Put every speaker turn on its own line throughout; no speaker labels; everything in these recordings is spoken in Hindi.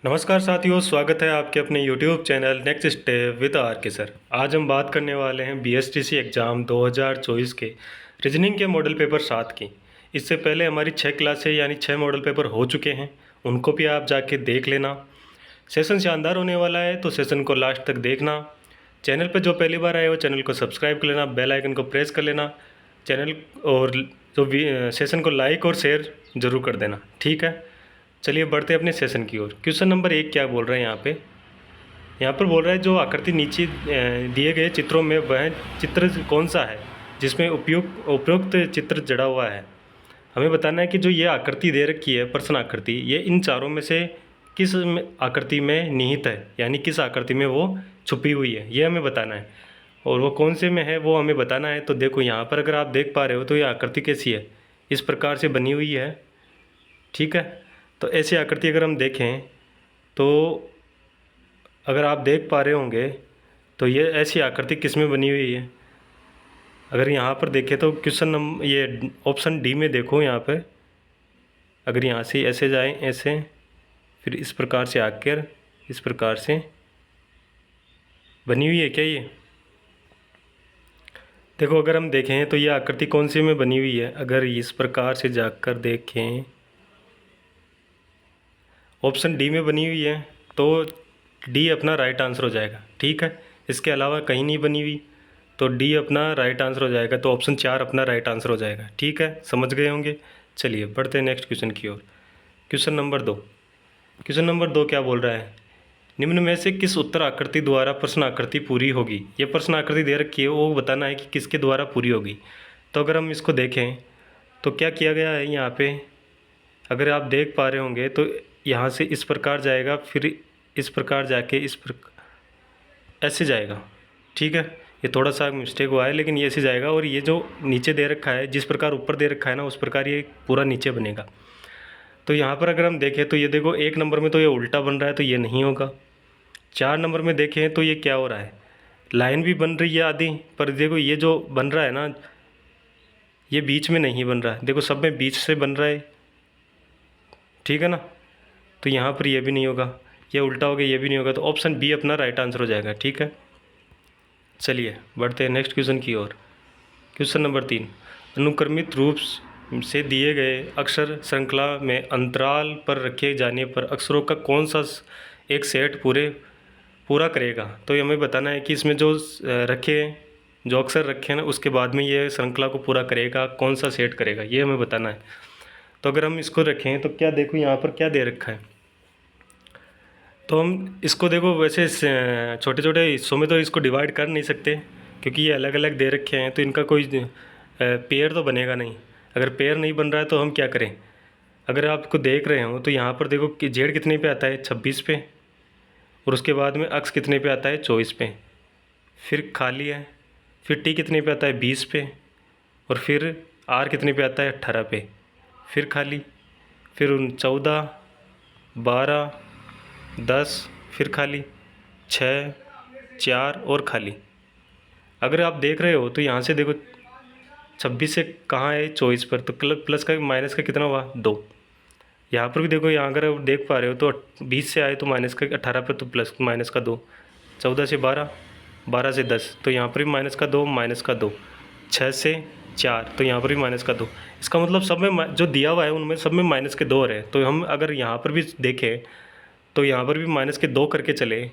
नमस्कार साथियों, स्वागत है आपके अपने YouTube channel next step with R K sir. आज हम बात करने वाले हैं BSTC एग्ज़ाम 2024 के रीजनिंग के मॉडल पेपर 7 की। इससे पहले हमारी 6 क्लासें यानी 6 मॉडल पेपर हो चुके हैं, उनको भी आप जाके देख लेना। सेशन शानदार होने वाला है, तो सेशन को लास्ट तक देखना। चैनल पर जो पहली बार आए वो चैनल को सब्सक्राइब कर लेना, बेल आइकन को प्रेस कर लेना चैनल, और जो भी सेशन को लाइक और शेयर ज़रूर कर देना, ठीक है। चलिए बढ़ते हैं अपने सेशन की ओर। क्वेश्चन नंबर 1 क्या बोल रहे हैं यहाँ पर बोल रहा है जो आकृति नीचे दिए गए चित्रों में वह चित्र कौन सा है जिसमें उपयुक्त चित्र जड़ा हुआ है। हमें बताना है कि जो ये आकृति दे रखी है, प्रश्न आकृति, ये इन चारों में से किस आकृति में निहित है, यानी किस आकृति में वो छुपी हुई है, ये हमें बताना है। और वो कौन से में है वो हमें बताना है। तो देखो यहाँ पर अगर आप देख पा रहे हो तो ये आकृति कैसी है, इस प्रकार से बनी हुई है, ठीक है। तो ऐसी आकृति अगर हम देखें तो अगर आप देख पा रहे होंगे तो ये ऐसी आकृति किस में बनी हुई है। अगर यहाँ पर देखें तो क्वेश्चन नंबर ये ऑप्शन डी में देखो, यहाँ पर अगर यहाँ से ऐसे जाएं, ऐसे फिर इस प्रकार से आकर इस प्रकार से बनी हुई है क्या ये। देखो अगर हम देखें तो ये आकृति कौन सी में बनी हुई है, अगर इस प्रकार से जाकर देखें ऑप्शन डी में बनी हुई है तो डी अपना राइट आंसर हो जाएगा, ठीक है। इसके अलावा कहीं नहीं बनी हुई तो डी अपना राइट आंसर हो जाएगा, तो ऑप्शन 4 अपना राइट आंसर हो जाएगा, ठीक है। समझ गए होंगे। चलिए बढ़ते हैं नेक्स्ट क्वेश्चन की ओर। Question number 2। क्वेश्चन नंबर 2 क्या बोल रहा है, निम्न में से किस उत्तर आकृति द्वारा प्रश्न आकृति पूरी होगी। ये प्रश्न आकृति दे रखी है, वो बताना है कि किसके द्वारा पूरी होगी। तो अगर हम इसको देखें तो क्या किया गया है यहाँ पे, अगर आप देख पा रहे होंगे तो यहाँ से इस प्रकार जाएगा, फिर इस प्रकार जाके इस प्रकार ऐसे जाएगा, ठीक है। ये थोड़ा सा मिस्टेक हुआ है, लेकिन ये ऐसे जाएगा। और ये जो नीचे दे रखा है, जिस प्रकार ऊपर दे रखा है ना, उस प्रकार ये पूरा नीचे बनेगा। तो यहाँ पर अगर हम देखें तो ये देखो 1 नंबर में तो ये उल्टा बन रहा है, तो ये नहीं होगा। 4 नंबर में देखें तो ये क्या हो रहा है, लाइन भी बन रही है आधी, पर देखो ये जो बन रहा है ना, ये बीच में नहीं बन रहा है। देखो सब में बीच से बन रहा है, ठीक है ना। तो यहाँ पर ये भी नहीं होगा, ये उल्टा हो गया, ये भी नहीं होगा। तो ऑप्शन बी अपना राइट आंसर हो जाएगा, ठीक है। चलिए बढ़ते हैं नेक्स्ट क्वेश्चन की ओर। क्वेश्चन नंबर 3, अनुक्रमित रूप से दिए गए अक्षर श्रृंखला में अंतराल पर रखे जाने पर अक्षरों का कौन सा एक सेट पूरा करेगा। तो ये हमें बताना है कि इसमें जो अक्षर रखे हैं ना, उसके बाद में ये श्रृंखला को पूरा करेगा, कौन सा सेट करेगा, ये हमें बताना है। तो अगर हम इसको रखें तो क्या देखो यहाँ पर क्या दे रखा है, तो हम इसको देखो वैसे छोटे छोटे हिस्सों में तो इसको डिवाइड कर नहीं सकते, क्योंकि ये अलग अलग दे रखे हैं, तो इनका कोई पेयर तो बनेगा नहीं। अगर पेयर नहीं बन रहा है तो हम क्या करें, अगर आपको देख रहे हो तो यहाँ पर देखो कि जेड कितने पे आता है, 26 पे, और उसके बाद में अक्स कितने पे आता है, 24 पे, फिर खाली है। फिर टी कितने पे आता है, 20 पे, और फिर आर कितने पे आता है, 18 पे, फिर खाली, फिर 14, 12, 10, फिर खाली, 6, 4 और खाली। अगर आप देख रहे हो तो यहाँ से देखो 26 से कहाँ है, 24 पर, तो प्लस का माइनस का कितना हुआ, 2। यहाँ पर भी देखो, यहाँ अगर आप देख पा रहे हो तो 20 से आए तो माइनस का 18 पर, तो प्लस माइनस का 2, 14 से 12, 12 से 10, तो यहाँ पर भी माइनस का 2, माइनस का 2, 6 से 4, तो यहाँ पर भी माइनस का 2। इसका मतलब सब में जो दिया हुआ है उनमें सब में माइनस के 2 हो रहे हैं। तो हम अगर यहाँ पर भी देखें तो यहाँ पर भी माइनस के 2 करके चले,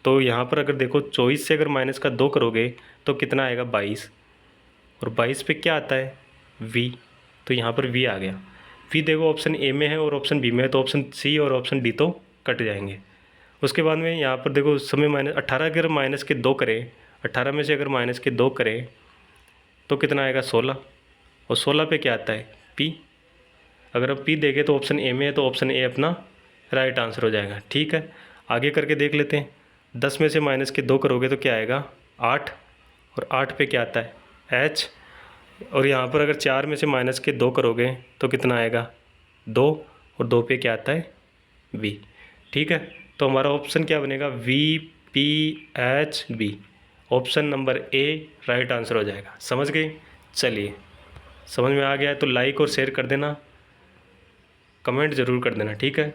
तो यहाँ पर अगर देखो 24 से अगर माइनस का 2 करोगे तो कितना आएगा, 22, और 22 पे क्या आता है, v, तो यहाँ पर v आ गया। v देखो ऑप्शन ए में है और ऑप्शन बी में है, तो ऑप्शन सी और ऑप्शन डी तो कट जाएंगे। उसके बाद में यहाँ पर देखो समय माइनस 18 अगर माइनस के 2 करें, 18 में से अगर माइनस के 2 करें तो कितना आएगा, 16, और 16 पे क्या आता है, p। अगर अब p देखें तो ऑप्शन ए में है, तो ऑप्शन ए अपना राइट आंसर हो जाएगा, ठीक है। आगे करके देख लेते हैं। 10 में से माइनस के 2 करोगे तो क्या आएगा, 8, और 8 पे क्या आता है, h, और यहाँ पर अगर 4 में से माइनस के 2 करोगे तो कितना आएगा, 2, और 2 पे क्या आता है, v, ठीक है। तो हमारा ऑप्शन क्या बनेगा, VPHB, option number A right answer हो जाएगा। समझ गए। चलिए समझ में आ गया है तो लाइक और शेयर कर देना, कमेंट ज़रूर कर देना, ठीक है।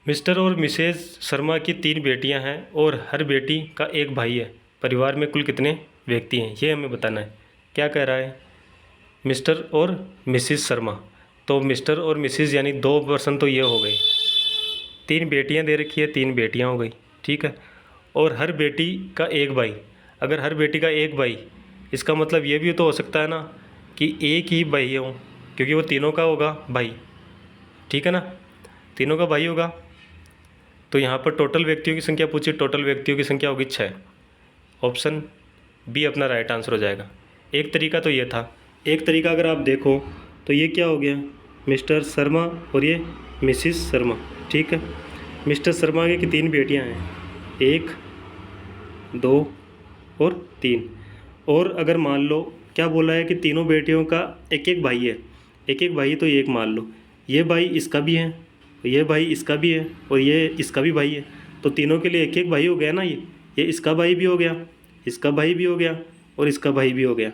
मिस्टर और मिसेज शर्मा की 3 बेटियां हैं और हर बेटी का एक भाई है। परिवार में कुल कितने व्यक्ति हैं, ये हमें बताना है। क्या कह रहा है, मिस्टर और मिसेज शर्मा। तो मिस्टर और मिसेज यानी 2 पर्सन तो ये हो गए। 3 बेटियां दे रखी है, 3 बेटियां हो गई, ठीक है। और हर बेटी का एक भाई। अगर हर बेटी का एक भाई, इसका मतलब ये भी तो हो सकता है ना कि एक ही भाई हो, क्योंकि वो तीनों का होगा भाई, ठीक है ना, तीनों का भाई होगा। तो यहाँ पर टोटल व्यक्तियों की संख्या पूछी, टोटल व्यक्तियों की संख्या होगी 6। ऑप्शन बी अपना राइट आंसर हो जाएगा। एक तरीका तो ये था। एक तरीका अगर आप देखो तो ये क्या हो गया, मिस्टर शर्मा और ये मिसिस शर्मा, ठीक है। मिस्टर शर्मा की 3 बेटियां हैं, 1, 2 और 3। और अगर मान लो क्या बोला है कि तीनों बेटियों का एक एक भाई है, एक एक भाई, तो ये एक मान लो ये भाई इसका भी है, ये भाई इसका भी है और ये इसका भी भाई है। तो तीनों के लिए एक एक भाई हो गया ना, ये इसका भाई भी हो गया, इसका भाई भी हो गया और इसका भाई भी हो गया।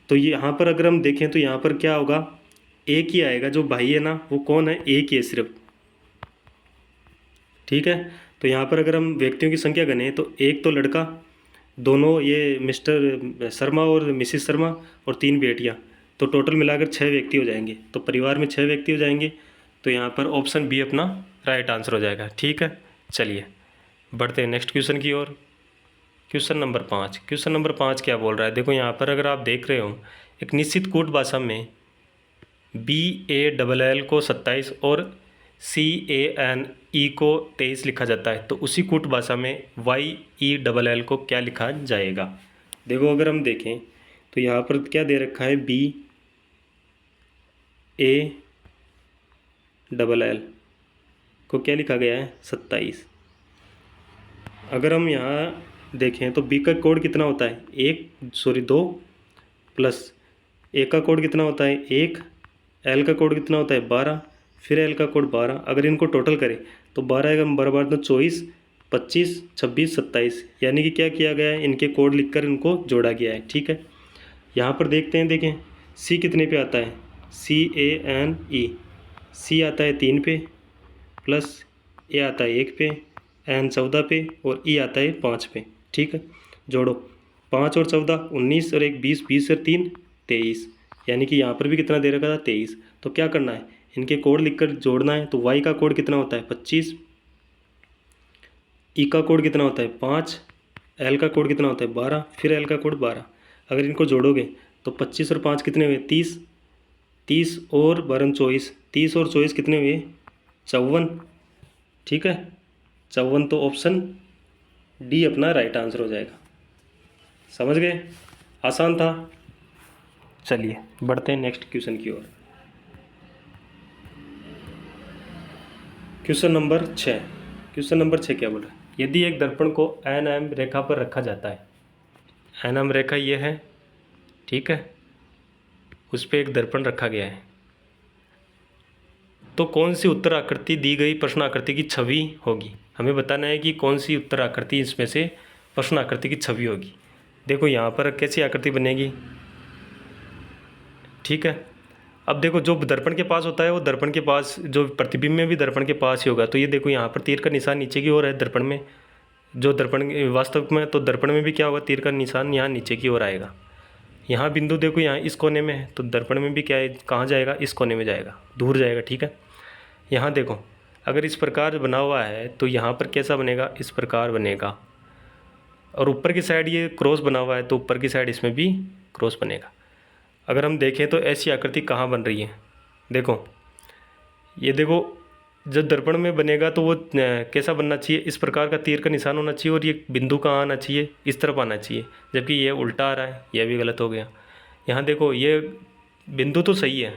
तो ये यहाँ पर अगर हम देखें तो यहाँ पर क्या होगा, एक ही आएगा। जो भाई है ना वो कौन है, एक ही है सिर्फ, ठीक है। तो यहाँ पर अगर हम व्यक्तियों की संख्या गने तो एक तो लड़का, दोनों ये मिस्टर शर्मा और मिसिस शर्मा और 3 बेटियाँ, तो टोटल मिलाकर 6 व्यक्ति हो जाएंगे। तो परिवार में 6 व्यक्ति हो जाएंगे। तो यहाँ पर ऑप्शन बी अपना राइट आंसर हो जाएगा, ठीक है। चलिए बढ़ते हैं नेक्स्ट क्वेश्चन की ओर। Question number 5। क्वेश्चन नंबर 5 क्या बोल रहा है, देखो यहाँ पर अगर आप देख रहे हो, एक निश्चित कूट भाषा में BALL को 27 और CANE को 23 लिखा जाता है, तो उसी कूट भाषा में YELL को क्या लिखा जाएगा। देखो अगर हम देखें तो यहाँ पर क्या दे रखा है, BALL को क्या लिखा गया है, 27। अगर हम यहाँ देखें तो B का कोड कितना होता है, 2 प्लस A का कोड कितना होता है 1, L का कोड कितना होता है 12, फिर L का कोड 12। अगर इनको टोटल करें तो 12 का बराबर तो 24, 25, 26, 27, यानी कि क्या किया गया है, इनके कोड लिखकर इनको जोड़ा गया है, ठीक है। यहाँ पर देखते हैं, देखें C कितने पे आता है, CANE, C आता है 3 पे, प्लस A आता है 1 पे, N 14 पे और E आता है 5 पे, ठीक है। जोड़ो, 5 और 14 19 और 1 20, 20 और 3 23, यानी कि यहाँ पर भी कितना दे रखा था 23। तो क्या करना है, इनके कोड लिखकर जोड़ना है। तो Y का कोड कितना होता है 25, E का कोड कितना होता है 5, L का कोड कितना होता है 12, फिर L का कोड 12। अगर इनको जोड़ोगे तो 25 और 5 कितने हुए 30, 30 और 12 24, 30 और 24 कितने हुए 54, ठीक है 54। तो ऑप्शन डी अपना राइट आंसर हो जाएगा। समझ गए, आसान था। चलिए बढ़ते हैं नेक्स्ट क्वेश्चन की ओर। Question number 6। क्वेश्चन नंबर 6 क्या बोल रहा है, यदि एक दर्पण को NM रेखा पर रखा जाता है, NM रेखा ये है, ठीक है, उस पर एक दर्पण रखा गया है, तो कौन सी उत्तर आकृति दी गई प्रश्न आकृति की छवि होगी। हमें बताना है कि कौन सी उत्तर आकृति इसमें से प्रश्न आकृति की छवि होगी। देखो यहाँ पर कैसी आकृति बनेगी, ठीक है। अब देखो जो दर्पण के पास होता है वो दर्पण के पास, जो प्रतिबिंब में भी दर्पण के पास ही होगा। तो ये देखो यहाँ पर तीर का निशान नीचे की ओर है दर्पण में, जो दर्पण वास्तव में, तो दर्पण में भी क्या होगा, तीर का निशान यहाँ नीचे की ओर आएगा। यहाँ बिंदु देखो यहाँ इस कोने में है, तो दर्पण में भी क्या है, कहाँ जाएगा, इस कोने में जाएगा, दूर जाएगा, ठीक है। यहाँ देखो अगर इस प्रकार बना हुआ है तो यहाँ पर कैसा बनेगा, इस प्रकार बनेगा। और ऊपर की साइड ये क्रॉस बना हुआ है, तो ऊपर की साइड इसमें भी क्रॉस बनेगा। अगर हम देखें तो ऐसी आकृति कहाँ बन रही है, देखो ये देखो, जब दर्पण में बनेगा तो वो कैसा बनना चाहिए, इस प्रकार का तीर का निशान होना चाहिए और ये बिंदु कहाँ आना चाहिए, इस तरफ आना चाहिए, जबकि ये उल्टा आ रहा है, यह भी गलत हो गया। यहाँ देखो ये बिंदु तो सही है,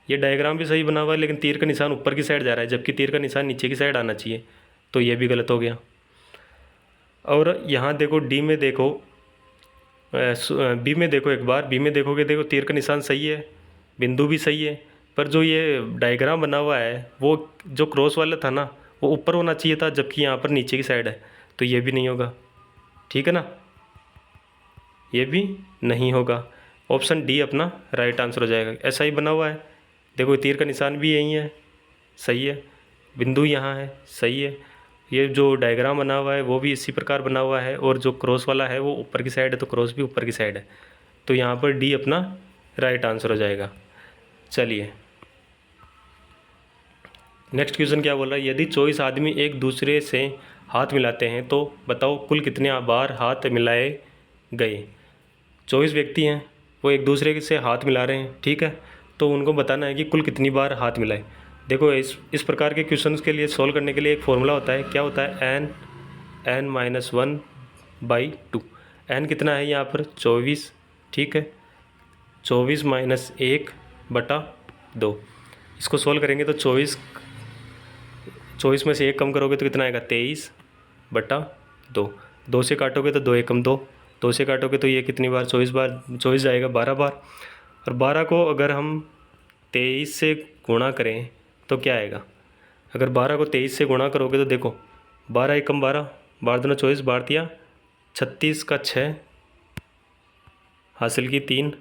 ये डायग्राम भी सही बना हुआ है, लेकिन तीर का निशान ऊपर की साइड जा रहा है, जबकि तीर का निशान नीचे की साइड आना चाहिए, तो ये भी गलत हो गया। और यहाँ देखो डी में देखो, बी में देखो, एक बार बी में देखोगे, देखो तीर का निशान सही है, बिंदु भी सही है, पर जो ये डायग्राम बना हुआ है वो जो क्रॉस वाला था ना वो ऊपर होना चाहिए था, जबकि यहाँ पर नीचे की साइड है, तो ये भी नहीं होगा, ठीक है ना, ये भी नहीं होगा। ऑप्शन डी अपना राइट आंसर हो जाएगा। ऐसा ही बना हुआ है, देखो तीर का निशान भी यही है, सही है, बिंदु यहाँ है, सही है। ये जो डायग्राम बना हुआ है वो भी इसी प्रकार बना हुआ है, और जो क्रॉस वाला है वो ऊपर की साइड है, तो क्रॉस भी ऊपर की साइड है। तो यहाँ पर डी अपना राइट आंसर हो जाएगा। चलिए नेक्स्ट क्वेश्चन क्या बोल रहा है, यदि 24 आदमी एक दूसरे से हाथ मिलाते हैं तो बताओ कुल कितने बार हाथ मिलाए गए। 24 व्यक्ति हैं, वो एक दूसरे से हाथ मिला रहे हैं, ठीक है। तो उनको बताना है कि कुल कितनी बार हाथ मिलाए। देखो इस प्रकार के क्वेश्चंस के लिए सॉल्व करने के लिए एक फॉर्मूला होता है, क्या होता है, n-1/2। n कितना है यहाँ पर 24, ठीक है। 24 - 1/2। इसको सॉल्व करेंगे तो 24 में से 1 कम करोगे तो कितना आएगा, 23/2। 2 से काटोगे तो 2 एकम 2, 2 से काटोगे तो ये कितनी बार, 24 बार, 24 जाएगा 12 बार। और 12 को अगर हम 23 से गुणा करें तो क्या आएगा, अगर 12 को 23 से गुणा करोगे तो देखो 12 एकम 12, 12 दूना 24, 12 तिया 36 का 6 हासिल की 3,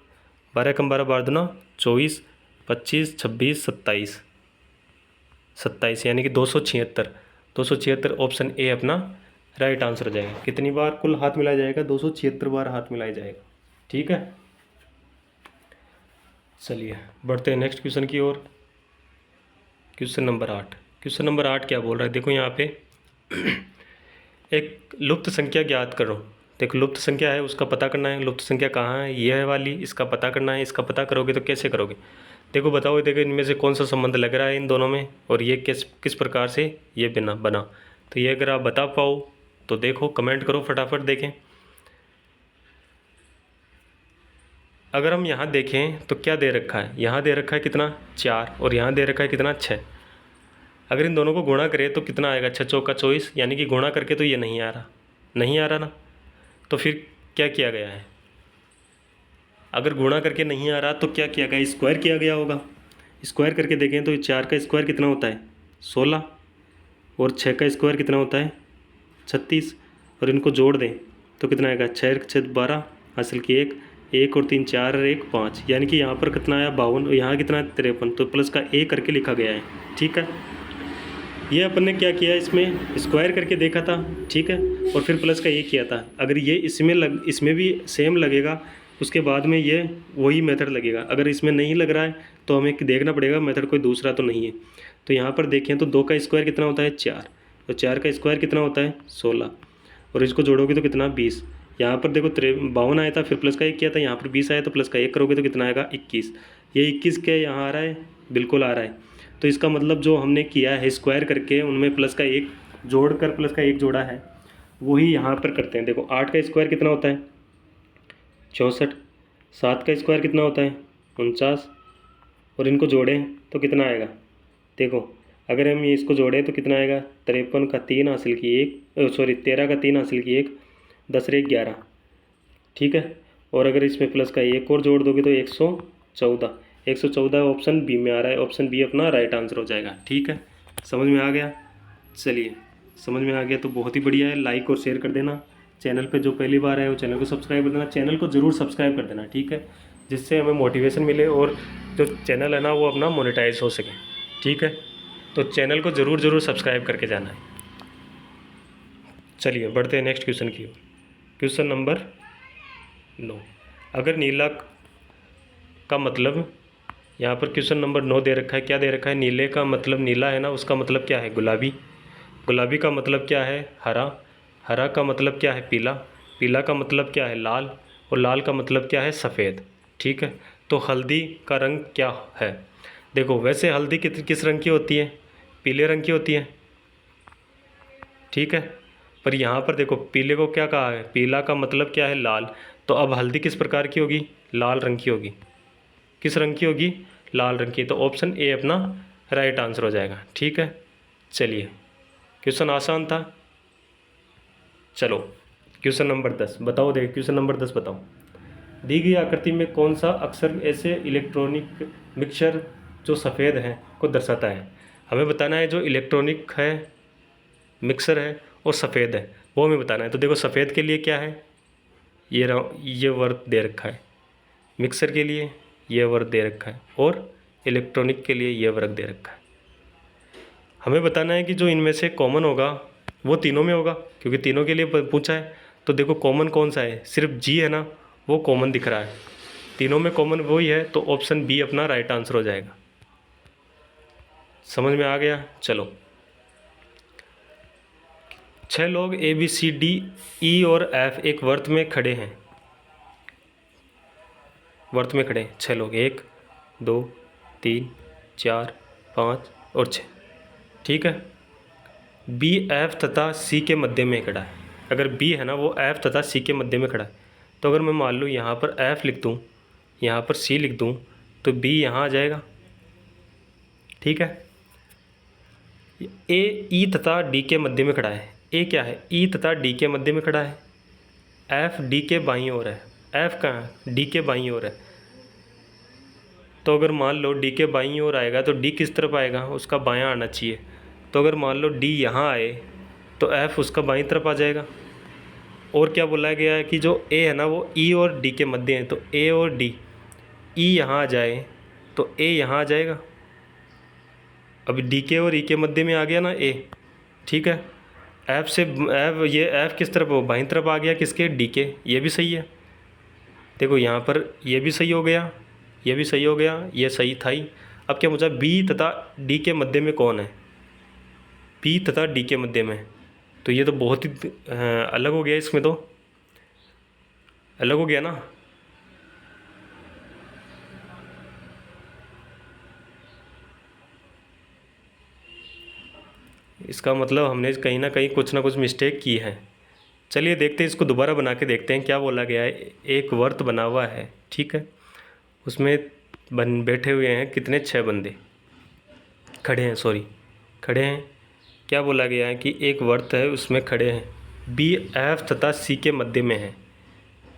12 एकम 12, 12 दूना 24, 25, 26, 27, 27 यानी कि 276। 276 ऑप्शन ए अपना राइट आंसर हो जाएगा। कितनी बार कुल हाथ मिलाया जाएगा, 276 बार हाथ मिलाया जाएगा, ठीक है। चलिए बढ़ते हैं नेक्स्ट क्वेश्चन की ओर। Question number 8। क्वेश्चन नंबर 8 क्या बोल रहा है, देखो यहाँ पे एक लुप्त संख्या ज्ञात करो। देखो लुप्त संख्या है, उसका पता करना है। लुप्त संख्या कहाँ है, ये है वाली, इसका पता करना है। इसका पता करोगे तो कैसे करोगे, देखो बताओ, देखो इनमें से कौन सा संबंध लग रहा है इन दोनों में, और ये किस प्रकार से ये बना। तो ये अगर आप बता पाओ तो देखो कमेंट करो फटाफट, देखें। अगर हम यहाँ देखें तो क्या दे रखा है, यहाँ दे रखा है कितना 4, और यहाँ दे रखा है कितना 6। अगर इन दोनों को गुणा करें तो कितना आएगा, 6 चौका 24, यानी कि गुणा करके तो ये नहीं आ रहा ना। तो फिर क्या किया गया है, अगर गुणा करके नहीं आ रहा तो क्या किया गया, स्क्वायर किया गया होगा। स्क्वायर करके देखें तो 4 का स्क्वायर कितना होता है 16, और 6 का स्क्वायर कितना होता है 36, और इनको जोड़ दें तो कितना आएगा, 6 6 12 हासिल की 1 और 3 4 और 1 5, यानी कि यहाँ पर कितना आया 52, यहाँ कितना है 53, तो प्लस का ए करके लिखा गया है, ठीक है। ये अपन ने क्या किया, इसमें स्क्वायर करके देखा था, ठीक है, और फिर प्लस का ए किया था। अगर ये इसमें भी सेम लगेगा, उसके बाद में ये वही मेथड लगेगा। अगर इसमें नहीं लग रहा है तो हमें देखना पड़ेगा मेथड कोई दूसरा तो नहीं है। तो यहाँ पर देखें तो 2 का स्क्वायर कितना होता है 4, तो 4 का स्क्वायर कितना होता है 16, और इसको जोड़ोगे तो कितना 20। यहाँ पर देखो 52 आया था, फिर प्लस का 1 किया था, यहाँ पर 20 आया तो प्लस का 1 करोगे तो कितना आएगा 21। ये 21 क्या यहाँ आ रहा है, बिल्कुल आ रहा है। तो इसका मतलब जो हमने किया है स्क्वायर करके उनमें प्लस का 1 जोड़ कर प्लस का 1 जोड़ा है, वही यहाँ पर करते हैं। देखो 8 का स्क्वायर कितना होता है 64, 7 का स्क्वायर कितना होता है 49, और इनको जोड़ें तो कितना आएगा, देखो अगर हम ये इसको जोड़ें तो कितना आएगा, 53 का 3 हासिल की 1, सॉरी 13 का 3 हासिल की 1, 10 और 1 11, ठीक है। और अगर इसमें प्लस का 1 और जोड़ दोगे तो 114, 114 ऑप्शन बी में आ रहा है। ऑप्शन बी अपना राइट आंसर हो जाएगा, ठीक है। समझ में आ गया, चलिए समझ में आ गया तो बहुत ही बढ़िया है। लाइक और शेयर कर देना। चैनल पे जो पहली बार है वो चैनल को सब्सक्राइब कर देना, चैनल को ज़रूर सब्सक्राइब कर देना, ठीक है, जिससे हमें मोटिवेशन मिले और जो चैनल है ना वो अपना मोनेटाइज हो सके, ठीक है। तो चैनल को ज़रूर सब्सक्राइब करके जाना है। चलिए बढ़ते हैं नेक्स्ट क्वेश्चन की ओर। Question number 9। अगर नीला का मतलब, यहाँ पर क्वेश्चन नंबर 9 दे रखा है, क्या दे रखा है, नीले का मतलब, नीला है ना, उसका मतलब क्या है गुलाबी, गुलाबी का मतलब क्या है हरा, हरा का मतलब क्या है पीला, पीला का मतलब क्या है लाल, और लाल का मतलब क्या है सफ़ेद, ठीक है। तो हल्दी का रंग क्या है, देखो वैसे हल्दी किस रंग की होती है, पीले रंग की होती है, ठीक है। पर यहाँ पर देखो पीले को क्या कहा है, पीला का मतलब क्या है लाल, तो अब हल्दी किस प्रकार की होगी, लाल रंग की होगी, किस रंग की होगी, लाल रंग की। तो ऑप्शन ए अपना राइट आंसर हो जाएगा, ठीक है। चलिए क्वेश्चन आसान था। चलो क्वेश्चन नंबर 10 बताओ, देखिए क्वेश्चन नंबर 10 बताओ, दी गई आकृति में कौन सा अक्षर ऐसे इलेक्ट्रॉनिक मिक्सचर जो सफ़ेद है को दर्शाता है। हमें बताना है जो इलेक्ट्रॉनिक है मिक्सर है और सफ़ेद है वो हमें बताना है। तो देखो सफ़ेद के लिए क्या है, ये वर्ड दे रखा है, मिक्सर के लिए ये वर्ड दे रखा है, और इलेक्ट्रॉनिक के लिए ये वर्ग दे रखा है। हमें बताना है कि जो इनमें से कॉमन होगा वो तीनों में होगा, क्योंकि तीनों के लिए पूछा है। तो देखो कॉमन कौन सा है, सिर्फ जी है ना, वो कॉमन दिख रहा है, तीनों में कॉमन वही है, तो ऑप्शन बी अपना राइट आंसर हो जाएगा। समझ में आ गया? चलो, 6 लोग A B C D E और एफ एक वर्त में खड़े हैं। वर्त में खड़े हैं 6 लोग, 1 2 3 4 5 और 6, ठीक है। बी एफ तथा सी के मध्य में खड़ा है। अगर बी है ना वो एफ तथा सी के मध्य में खड़ा है, तो अगर मैं मान लूँ यहाँ पर एफ लिख दूँ, यहाँ पर सी लिख दूँ, तो बी यहाँ आ जाएगा, ठीक है। ए ई तथा डी के मध्य में खड़ा है। ए क्या है? ई तथा डी के मध्य में खड़ा है। एफ डी के बाईं ओर है। एफ कहाँ है? डी के बाईं ओर है। तो अगर मान लो डी के बाईं ओर आएगा तो डी किस तरफ आएगा? उसका बायां आना चाहिए। तो अगर मान लो डी यहाँ आए तो एफ उसका बाईं तरफ आ जाएगा। और क्या बोला गया है कि जो ए है ना वो ई और डी के मध्य है, तो ए और डी, ई यहाँ आ जाए तो ए यहाँ आ जाएगा। अभी डी के और ई के मध्य में आ गया ना ए, ठीक है। एफ से एफ, ये एफ किस तरफ हो? बाईं तरफ आ गया, किसके? डी के। ये भी सही है। देखो यहाँ पर ये भी सही हो गया, ये भी सही हो गया, ये सही था ही। अब क्या पूछा? बी तथा डी के मध्य में कौन है? बी तथा डी के मध्य में, तो ये तो बहुत ही अलग हो गया, इसमें तो अलग हो गया ना। इसका मतलब हमने कहीं ना कहीं कुछ ना कुछ मिस्टेक की है। चलिए देखते हैं, इसको दोबारा बना के देखते हैं क्या बोला गया है। एक वर्त बना हुआ है, ठीक है, उसमें बैठे हुए हैं कितने? 6 बंदे खड़े हैं, सॉरी खड़े हैं। क्या बोला गया है कि एक वर्त है उसमें खड़े हैं। बी एफ तथा सी के मध्य में है।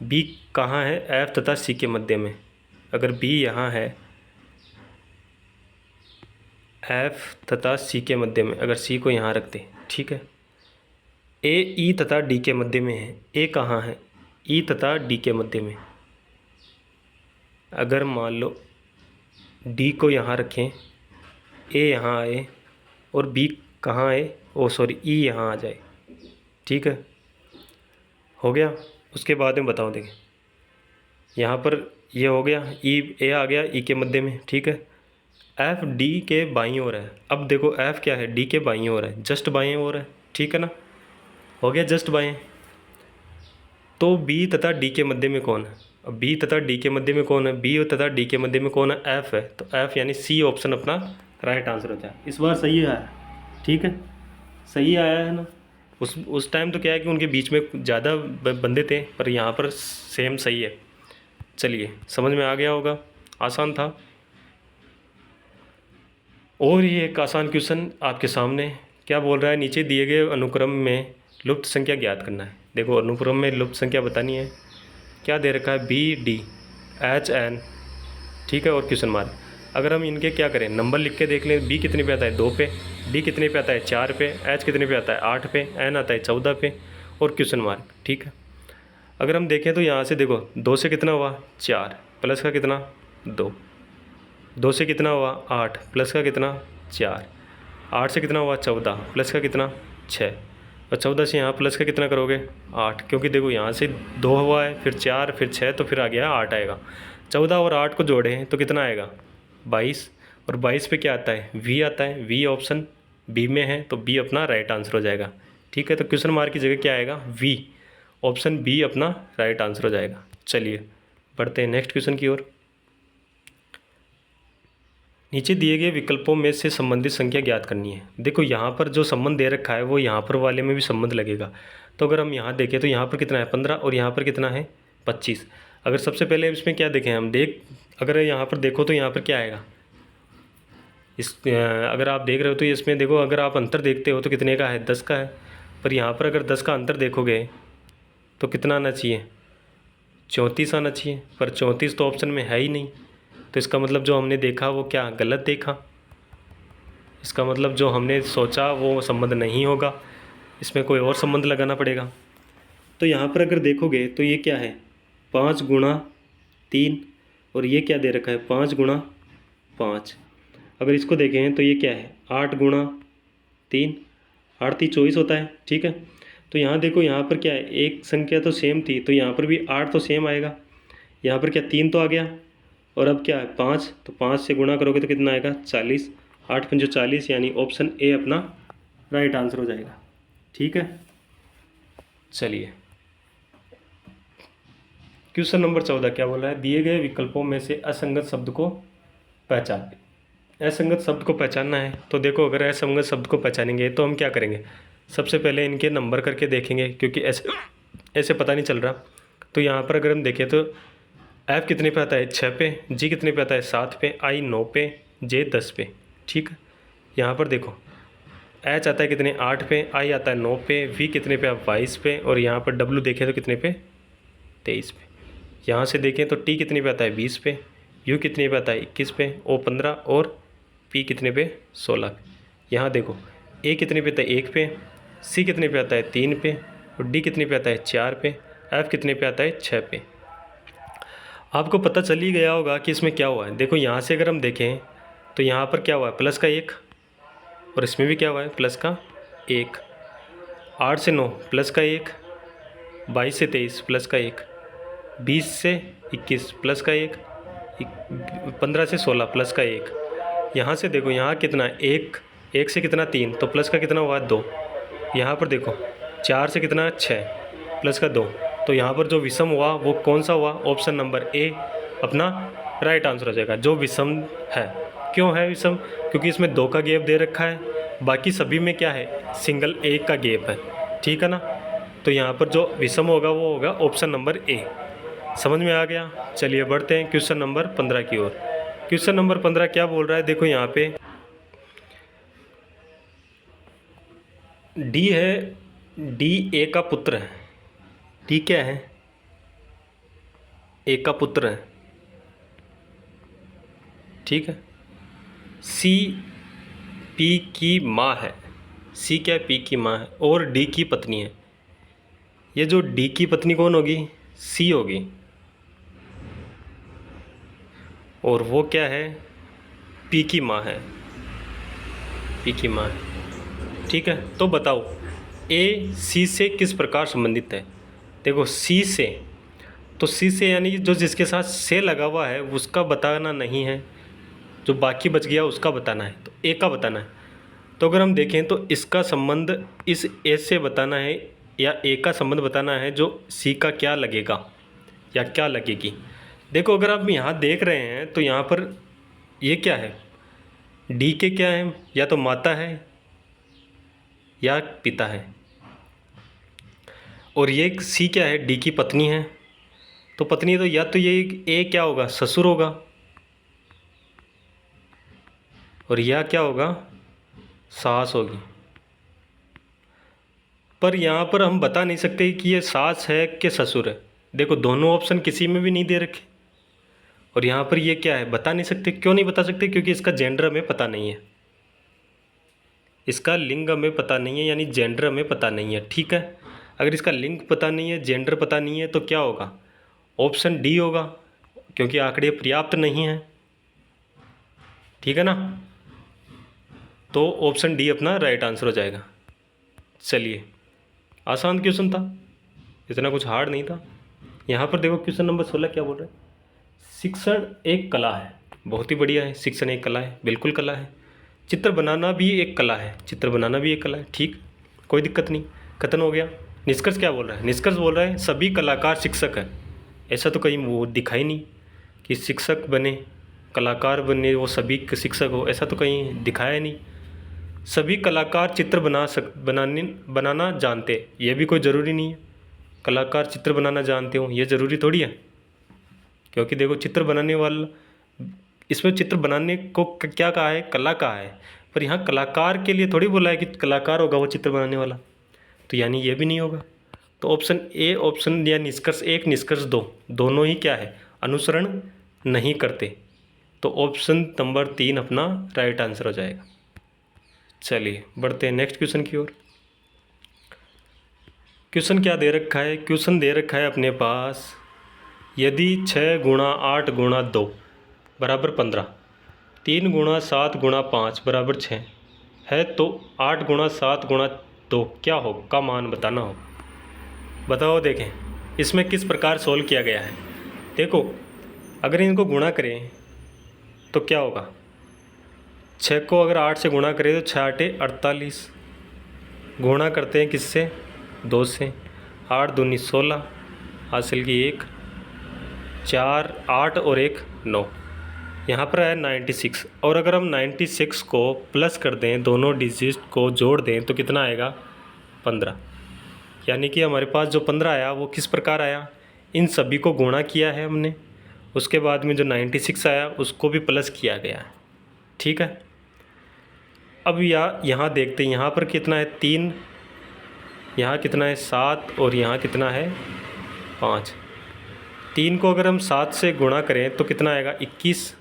बी कहाँ है? एफ तथा सी के मध्य में। अगर बी यहाँ है, एफ तथा सी के मध्य में, अगर सी को यहाँ रख दें, ठीक है। ए ई तथा डी के मध्य में है। ए कहाँ है? ई तथा डी के मध्य में। अगर मान लो डी को यहाँ रखें, ए यहाँ आए और बी कहाँ आए? ओ सॉरी, ई यहाँ आ जाए, ठीक है, हो गया। उसके बाद में बताओ, देखें यहाँ पर ये हो गया, ई ए आ गया ई के मध्य में, ठीक है। एफ डी के बाईं ओर है। अब देखो एफ क्या है? डी के बाईं ओर है, जस्ट बाईं ओर है, ठीक है ना, हो गया जस्ट बाएं। तो बी तथा डी के मध्य में कौन है? अब बी तथा डी के मध्य में कौन है? बी तथा डी के मध्य में कौन है? एफ है। तो एफ यानी सी ऑप्शन अपना राइट आंसर होता है। इस बार सही आया, ठीक है, सही आया है ना। उस टाइम तो क्या है कि उनके बीच में ज़्यादा बंदे थे, पर यहाँ पर सेम सही है। चलिए, समझ में आ गया होगा, आसान था। और ये एक आसान क्वेश्चन आपके सामने क्या बोल रहा है? नीचे दिए गए अनुक्रम में लुप्त संख्या ज्ञात करना है। देखो अनुक्रम में लुप्त संख्या बतानी है। क्या दे रखा है? बी डी एच एन, ठीक है, और क्वेश्चन मार्क। अगर हम इनके क्या करें, नंबर लिख के देख लें। बी कितने पे आता है? 2 पे। डी कितने पे आता है? 4 पे। एच कितने पे आता है? 8 पे। एन आता है 14 पे, और क्वेश्चन मार्क, ठीक है। अगर हम देखें तो यहाँ से देखो 2 से कितना हुआ? 4, प्लस का कितना? 2। 2 से कितना हुआ? 8, प्लस का कितना? 4। 8 से कितना हुआ? 14, प्लस का कितना? 6। और 14 से यहाँ प्लस का कितना करोगे? 8, क्योंकि देखो यहाँ से 2 हुआ है, फिर 4, फिर 6, तो फिर आ गया 8 आएगा। 14 और 8 को जोड़े तो कितना आएगा? 22। और 22 पे क्या आता है? वी आता है। वी ऑप्शन बी में है, तो बी अपना राइट आंसर हो जाएगा, ठीक है। तो क्वेश्चन मार्क की जगह क्या आएगा? वी, ऑप्शन बी अपना राइट आंसर हो जाएगा। चलिए बढ़ते हैं नेक्स्ट क्वेश्चन की ओर। नीचे दिए गए विकल्पों में से संबंधित संख्या ज्ञात करनी है। देखो यहाँ पर जो संबंध दे रखा है वो यहाँ पर वाले में भी संबंध लगेगा। तो अगर हम यहाँ देखें तो यहाँ पर कितना है? 15, और यहाँ पर कितना है? 25। अगर सबसे पहले इसमें क्या देखें हम, अगर यहाँ पर देखो तो यहाँ पर क्या आएगा? अगर आप देख रहे हो तो इसमें देखो, अगर आप अंतर देखते हो तो कितने का है? 10 का है। पर यहाँ पर अगर 10 का अंतर देखोगे तो कितना आना चाहिए? 34 आना चाहिए, पर 34 तो ऑप्शन में है ही नहीं। तो इसका मतलब जो हमने देखा वो क्या? गलत देखा। इसका मतलब जो हमने सोचा वो संबंध नहीं होगा, इसमें कोई और संबंध लगाना पड़ेगा। तो यहाँ पर अगर देखोगे तो ये क्या है? 5 गुणा 3, और ये क्या दे रखा है? 5 गुणा 5। अगर इसको देखें तो ये क्या है? 8 गुणा 3, 8 3 24 होता है, ठीक है। तो यहाँ देखो, यहाँ पर क्या है, एक संख्या तो सेम थी, तो यहाँ पर भी 8 तो सेम आएगा। यहाँ पर क्या 3 तो आ गया, और अब क्या है 5, तो 5 से गुणा करोगे तो कितना आएगा 40, 8 पंजो 40, यानी ऑप्शन ए अपना राइट आंसर हो जाएगा, ठीक है। चलिए क्वेश्चन नंबर 14 क्या बोला है, दिए गए विकल्पों में से असंगत शब्द को पहचानें। असंगत शब्द को पहचानना है, तो देखो अगर असंगत शब्द को पहचानेंगे तो हम क्या करेंगे, सबसे पहले इनके नंबर करके देखेंगे, क्योंकि ऐसे पता नहीं चल रहा। तो यहाँ पर अगर हम देखें तो एफ कितने पे आता है 6 पे, जी कितने पे आता है 7 पे, आई 9 पे, जे 10 पे, ठीक है। यहाँ पर देखो एच आता है कितने 8 पे, आई आता है 9 पे, वी कितने पे 22 पे, और यहाँ पर डब्ल्यू देखें तो कितने पे 23 पे। यहाँ से देखें तो टी कितने पे आता है 20 पे, यू कितने पे आता है 21 पे, ओ 15, और पी कितने पे 16 पे। यहाँ देखो ए कितने पे आता है 1 पे, सी कितने पे आता है 3 पे, और डी कितने पे आता है 4 पे, एफ कितने पे आता है 6 पे। आपको पता चल ही गया होगा कि इसमें क्या हुआ है। देखो यहाँ से अगर हम देखें तो यहाँ पर क्या हुआ है प्लस का 1, और इसमें भी क्या हुआ है प्लस का 1, 8 से 9 प्लस का 1, 22 से 23 प्लस का 1, 20 से 21 प्लस का 1, 15 से 16 प्लस का 1। यहाँ से देखो यहाँ कितना 1, 1 से कितना 3, तो प्लस का कितना हुआ 2। यहाँ पर देखो 4 से कितना 6 प्लस का 2, तो यहाँ पर जो विषम हुआ वो कौन सा हुआ, ऑप्शन नंबर ए अपना राइट आंसर हो जाएगा, जो विषम है। क्यों है विषम, क्योंकि इसमें 2 का गैप दे रखा है, बाकी सभी में क्या है सिंगल 1 का गैप है, ठीक है ना। तो यहाँ पर जो विषम होगा वो होगा ऑप्शन नंबर ए। समझ में आ गया। चलिए बढ़ते हैं क्वेश्चन नंबर 15 की ओर। क्वेश्चन नंबर 15 क्या बोल रहा है, देखो यहाँ पे डी है, डी ए का पुत्र है, डी क्या है ए का पुत्र है, ठीक है। सी पी की माँ है, सी क्या है पी की माँ है, और डी की पत्नी है। ये जो डी की पत्नी कौन होगी, सी होगी, और वो क्या है पी की माँ है, पी की माँ है, ठीक है। तो बताओ ए सी से किस प्रकार संबंधित है। देखो सी से, तो सी से यानी जो जिसके साथ से लगा हुआ है उसका बताना नहीं है, जो बाकी बच गया उसका बताना है, तो ए का बताना है। तो अगर हम देखें तो इसका संबंध इस ए से बताना है, या ए का संबंध बताना है जो सी का क्या लगेगा या क्या लगेगी। देखो अगर आप यहाँ देख रहे हैं तो यहाँ पर ये क्या है, डी के क्या है, या तो माता है या पिता है, और ये सी क्या है डी की पत्नी है। तो पत्नी तो या तो ये ए क्या होगा ससुर होगा, और या क्या होगा सास होगी। पर यहाँ पर हम बता नहीं सकते कि ये सास है कि ससुर है। देखो दोनों ऑप्शन किसी में भी नहीं दे रखे, और यहाँ पर ये क्या है बता नहीं सकते। क्यों नहीं बता सकते, क्योंकि इसका जेंडर हमें पता नहीं है, इसका लिंग हमें पता नहीं है, यानी जेंडर हमें पता नहीं है, ठीक है। अगर इसका लिंग पता नहीं है, जेंडर पता नहीं है, तो क्या होगा ऑप्शन डी होगा, क्योंकि आंकड़े पर्याप्त नहीं हैं, ठीक है ना। तो ऑप्शन डी अपना राइट आंसर हो जाएगा। चलिए आसान क्वेश्चन था, इतना कुछ हार्ड नहीं था। यहाँ पर देखो क्वेश्चन नंबर 16 क्या बोल रहे हैं, शिक्षण एक कला है। बहुत ही बढ़िया है, शिक्षण एक कला है, बिल्कुल कला है। चित्र बनाना भी एक कला है, चित्र बनाना भी एक कला है, ठीक, कोई दिक्कत नहीं, खत्म हो गया। निष्कर्ष क्या बोल रहा है, निष्कर्ष बोल रहा है सभी कलाकार शिक्षक हैं। ऐसा तो कहीं वो दिखाई नहीं कि शिक्षक बने कलाकार बने वो सभी शिक्षक हो, ऐसा तो कहीं दिखाया नहीं। सभी कलाकार चित्र बनाना जानते, ये भी कोई ज़रूरी नहीं है कलाकार चित्र बनाना जानते हो, ये ज़रूरी थोड़ी है। क्योंकि देखो चित्र बनाने वाला, इसमें चित्र बनाने को क्या कहा है कला कहा है, पर यहाँ कलाकार के लिए थोड़ी बोला है कि कलाकार होगा वो चित्र बनाने वाला, तो यानी ये भी नहीं होगा। तो ऑप्शन ए, ऑप्शन या निष्कर्ष एक निष्कर्ष दो, दोनों ही क्या है अनुसरण नहीं करते। तो ऑप्शन नंबर 3 अपना राइट आंसर हो जाएगा। चलिए बढ़ते हैं नेक्स्ट क्वेश्चन की ओर। क्वेश्चन क्या दे रखा है, क्वेश्चन दे रखा है अपने पास, यदि 6 गुणा 8 गुणा 2 बराबर 15, 3 गुणा 7 गुणा 5 बराबर 6 है तो 8 गुणा 7 गुणा 2 क्या हो का मान बताना हो। बताओ, देखें इसमें किस प्रकार सोल्व किया गया है। देखो, अगर इनको गुणा करें तो क्या होगा, 6 को अगर 8 से गुणा करें तो 6 आठे 48, गुणा करते हैं किससे, 2 से, 8 दूनी 16, हासिल की 1, 4 8 और 1 9, यहाँ पर है 96। और अगर हम 96 को प्लस कर दें, दोनों डिजिट को जोड़ दें तो कितना आएगा, 15। यानी कि हमारे पास जो 15 आया वो किस प्रकार आया, इन सभी को गुणा किया है हमने, उसके बाद में जो 96 आया उसको भी प्लस किया गया है। ठीक है, अब यहाँ देखते हैं, यहाँ पर कितना है 3, यहाँ कितना है 7 और यहाँ कितना है 5। 3 को अगर हम 7 से गुणा करें तो कितना आएगा 21।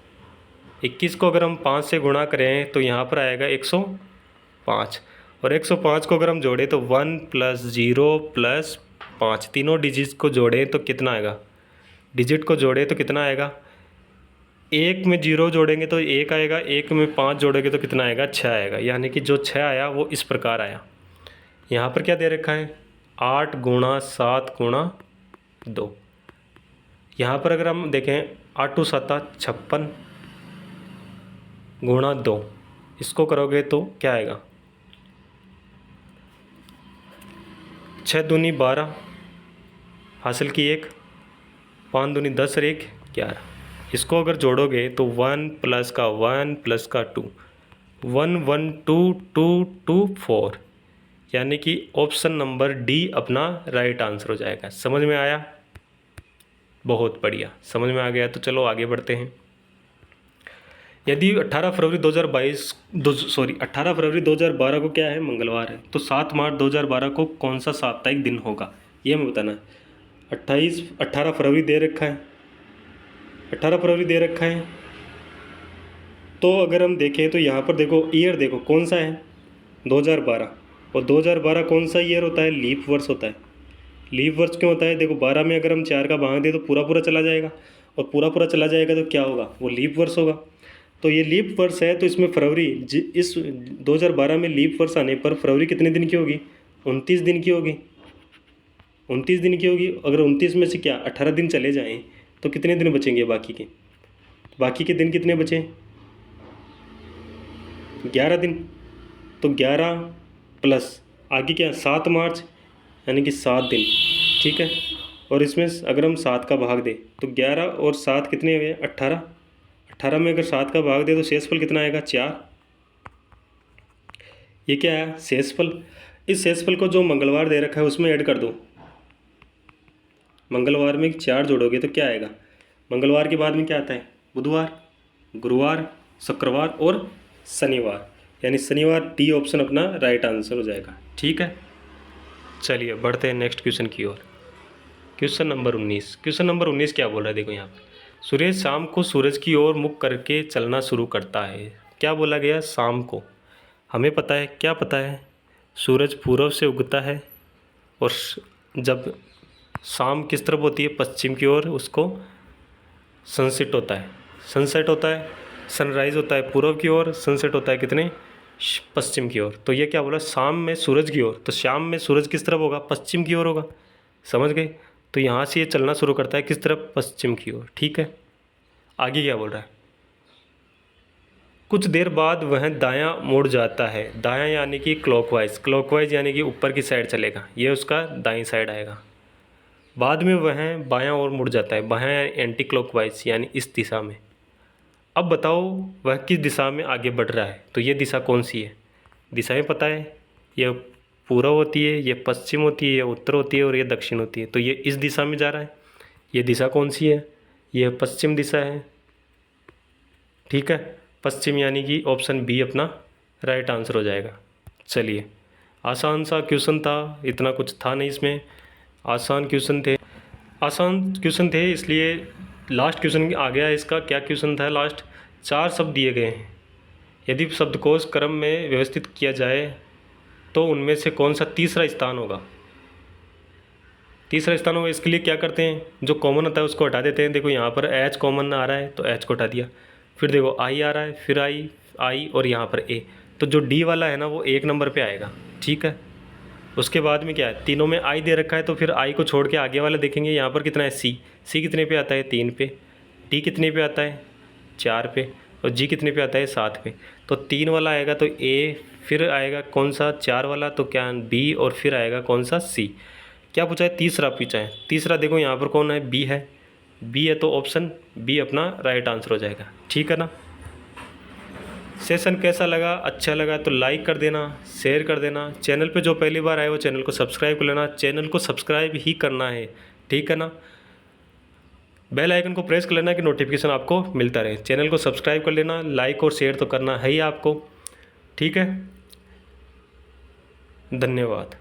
21 को अगर हम 5 से गुणा करें तो यहाँ पर आएगा 105। और 105 को अगर हम जोड़ें तो 1 + 0 + 5, तीनों डिजिट को जोड़ें तो कितना आएगा, डिजिट को जोड़ें तो कितना आएगा, 1 में 0 जोड़ेंगे तो 1 आएगा, 1 में 5 जोड़ेंगे तो कितना आएगा, 6 आएगा। यानी कि जो 6 आया वो इस प्रकार आया। यहाँ पर क्या दे रखा है, 8 गुणा 7 गुणा 2। यहाँ पर अगर हम देखें 8 × 7 = 56 गुणा 2, इसको करोगे तो क्या आएगा, 6 दूनी 12, हासिल की 1, 5 दूनी 10 और 1 11। इसको अगर जोड़ोगे तो 1 + 1 + 2, 1 1 2 2 2 4, यानी कि ऑप्शन नंबर डी अपना राइट आंसर हो जाएगा। समझ में आया, बहुत बढ़िया, समझ में आ गया तो चलो आगे बढ़ते हैं। यदि 18 फरवरी 2012 को क्या है, मंगलवार है, तो 7 मार्च 2012 को कौन सा साप्ताहिक दिन होगा, ये हमें बताना है। 18 फरवरी दे रखा है, 18 फरवरी दे रखा है। तो अगर हम देखें तो यहाँ पर देखो ईयर, देखो कौन सा है, 2012। और 2012 कौन सा ईयर होता है, लीप वर्ष होता है। लीप वर्ष क्यों होता है, देखो 12 में अगर हम 4 का भाग दें तो पूरा पूरा चला जाएगा, और पूरा पूरा चला जाएगा तो क्या होगा, वो लीप वर्ष होगा। तो ये लीप वर्ष है, तो इसमें फरवरी, इस 2012 में लीप वर्ष आने पर फरवरी कितने दिन की होगी, 29 दिन की होगी, 29 दिन की होगी। अगर 29 में से क्या 18 दिन चले जाएँ तो कितने दिन बचेंगे, बाकी के दिन कितने बचे, 11 दिन। तो 11 प्लस आगे क्या, 7 मार्च, यानी कि 7 दिन। ठीक है, और इसमें अगर हम 7 का भाग दें तो 11 और 7 कितने हुए, 18। 18 में अगर 7 का भाग दें तो शेषफल कितना आएगा, 4। ये क्या है, शेषफल। इस शेषफल को जो मंगलवार दे रखा है उसमें ऐड कर दो। मंगलवार में 4 जोड़ोगे तो क्या आएगा, मंगलवार के बाद में क्या आता है, बुधवार, गुरुवार, शुक्रवार और शनिवार, यानी शनिवार डी ऑप्शन अपना राइट आंसर हो जाएगा। ठीक है, चलिए बढ़ते हैं नेक्स्ट क्वेश्चन की ओर। Question number 19। क्वेश्चन नंबर 19 क्या बोल रहा है, देखो यहाँ पर, सूर्य शाम को सूरज की ओर मुख करके चलना शुरू करता है। क्या बोला गया, शाम को। हमें पता है, क्या पता है, सूरज पूर्व से उगता है और जब शाम किस तरफ होती है, पश्चिम की ओर, उसको सनसेट होता है। सनसेट होता है, सनराइज़ होता है पूर्व की ओर, सनसेट होता है कितने, पश्चिम की ओर। तो ये क्या बोला, शाम में सूरज की ओर, तो शाम में सूरज किस तरफ होगा, पश्चिम की ओर होगा। समझ गए, तो यहाँ से ये चलना शुरू करता है किस तरफ, पश्चिम की ओर। ठीक है, आगे क्या बोल रहा है, कुछ देर बाद वह दायां मुड़ जाता है। दायां यानी कि क्लॉकवाइज, क्लॉकवाइज यानी कि ऊपर की साइड चलेगा, ये उसका दाईं साइड आएगा। बाद में वह बायां ओर मुड़ जाता है, बायां एंटी क्लॉकवाइज यानी इस दिशा में। अब बताओ वह किस दिशा में आगे बढ़ रहा है, तो ये दिशा कौन सी है, दिशाएं पता है, ये पूर्व होती है, ये पश्चिम होती है, ये उत्तर होती है और ये दक्षिण होती है। तो ये इस दिशा में जा रहा है, ये दिशा कौन सी है, ये पश्चिम दिशा है। ठीक है, पश्चिम, यानी कि ऑप्शन बी अपना राइट आंसर हो जाएगा। चलिए, आसान सा क्वेश्चन था, इतना कुछ था नहीं इसमें, आसान क्वेश्चन थे, इसलिए लास्ट क्वेश्चन आ गया। इसका क्या क्वेश्चन था, लास्ट 4 शब्द दिए गए हैं। यदि शब्दकोश क्रम में व्यवस्थित किया जाए तो उनमें से कौन सा तीसरा स्थान होगा, तीसरा स्थान होगा। इसके लिए क्या करते हैं, जो कॉमन होता है उसको हटा देते हैं। देखो यहाँ पर एच कॉमन आ रहा है तो एच को हटा दिया, फिर देखो आई आ रहा है, फिर आई और यहाँ पर ए, तो जो डी वाला है ना वो 1 नंबर पे आएगा, ठीक है। उसके बाद में क्या है, तीनों में आई दे रखा है तो फिर आई को छोड़ के आगे वाला देखेंगे। यहाँ पर कितना है, सी कितने पे आता है, 3 पे। डी कितने पे आता है, 4 पे। और जी कितने पे आता है, 7 पे। तो 3 वाला आएगा तो ए, फिर आएगा कौन सा, 4 वाला तो क्या बी, और फिर आएगा कौन सा, सी। क्या पूछा है, तीसरा पूछा है। तीसरा देखो यहाँ पर कौन है, बी है। बी है तो ऑप्शन बी अपना राइट आंसर हो जाएगा, ठीक है ना। सेशन कैसा लगा, अच्छा लगा तो लाइक कर देना, शेयर कर देना। चैनल पे जो पहली बार आए वो चैनल को सब्सक्राइब कर लेना। चैनल को सब्सक्राइब ही करना है, ठीक है ना। बेल आइकन को प्रेस कर लेना कि नोटिफिकेशन आपको मिलता रहे। चैनल को सब्सक्राइब कर लेना, लाइक और शेयर तो करना है ही आपको, ठीक है। धन्यवाद।